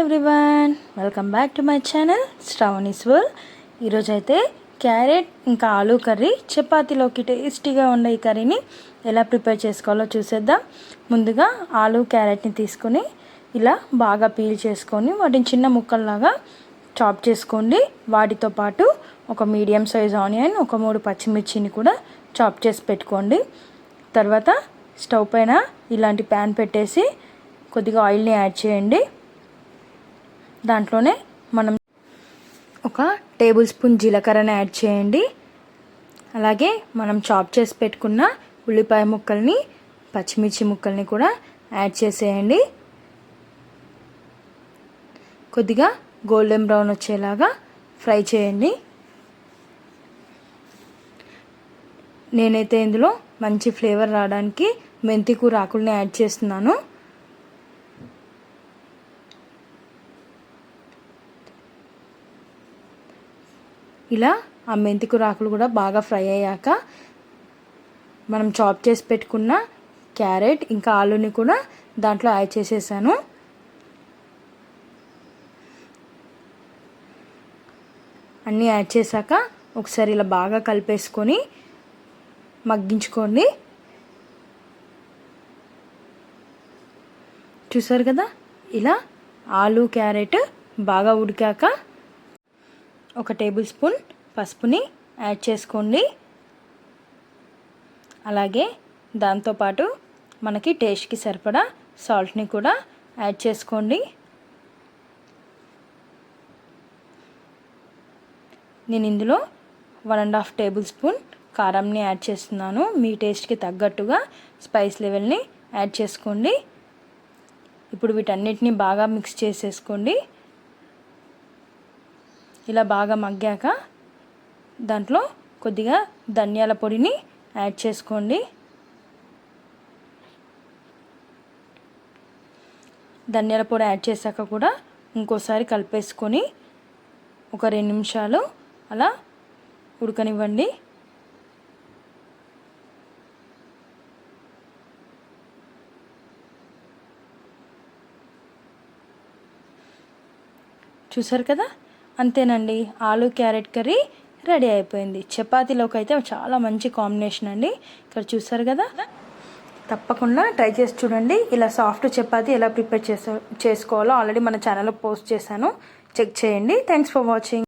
Everyone, welcome back to my channel Sravani's world. ఈరోజు అయితే carrot ఇంకా ఆలూ కర్రీ చపాతీలోకి టేస్టీగా ఉండే ఈ కర్రీని ఎలా ప్రిపేర్ చేసుకోవాలో చూసేద్దాం. ముందుగా ఆలూ క్యారెట్ని తీసుకొని ఇలా బాగా పీల్ చేసుకొని వాటిని చిన్న ముక్కల్లాగా చాప్ చేసుకోండి. వాటితో పాటు ఒక మీడియం సైజ్ ఆనియన్, ఒక 3 పచ్చిమిర్చిని కూడా చాప్ చేసి పెట్టుకోండి. తర్వాత స్టవ్ పైన ఇలాంటి ప్యాన్ పెట్టేసి కొద్దిగా ఆయిల్ని యాడ్ చేయండి. దాంట్లోనే మనం ఒక టేబుల్ స్పూన్ జీలకర్రని యాడ్ చేయండి. అలాగే మనం చాప్ చేసి పెట్టుకున్న ఉల్లిపాయ ముక్కల్ని, పచ్చిమిర్చి ముక్కల్ని కూడా యాడ్ చేసేయండి. కొద్దిగా గోల్డెన్ బ్రౌన్ వచ్చేలాగా ఫ్రై చేయండి. నేనైతే ఇందులో మంచి ఫ్లేవర్ రావడానికి మెంతి కూర ఆకుల్ని యాడ్ చేస్తున్నాను. ఇలా ఆ మెంతి కూర ఆకులు కూడా బాగా ఫ్రై అయ్యాక మనం చాప్ చేసి పెట్టుకున్న క్యారెట్ ఇంకా ఆలూని కూడా దాంట్లో యాడ్ చేసేసాను. అన్నీ యాడ్ చేశాక ఒకసారి ఇలా బాగా కలిపేసుకొని మగ్గించుకోండి. చూసారు కదా, ఇలా ఆలూ క్యారెట్ బాగా ఉడికాక ఒక టేబుల్ స్పూన్ పసుపుని యాడ్ చేసుకోండి. అలాగే దాంతోపాటు మనకి టేస్ట్కి సరిపడా సాల్ట్ని కూడా యాడ్ చేసుకోండి. నేను ఇందులో 1.5 టేబుల్ స్పూన్ కారంని యాడ్ చేస్తున్నాను. మీ టేస్ట్కి తగ్గట్టుగా స్పైస్ లెవెల్ని యాడ్ చేసుకోండి. ఇప్పుడు వీటన్నిటిని బాగా మిక్స్ చేసేసుకోండి. ఇలా బాగా మగ్గాక దాంట్లో కొద్దిగా ధనియాల పొడిని యాడ్ చేసుకోండి. ధనియాల పొడి యాడ్ చేశాక కూడా ఇంకోసారి కలిపేసుకొని ఒక 2 నిమిషాలు అలా ఉడకనివ్వండి. చూసారు కదా, అంతేనండి, ఆలూ క్యారెట్ కర్రీ రెడీ అయిపోయింది. చపాతీలోకి అయితే చాలా మంచి కాంబినేషన్ అండి. ఇక్కడ చూసారు కదా, తప్పకుండా ట్రై చేసి చూడండి. ఇలా సాఫ్ట్ చపాతీ ఎలా ప్రిపేర్ చేసుకోవాలో ఆల్రెడీ మన ఛానల్లో పోస్ట్ చేశాను, చెక్ చేయండి. Thanks for watching.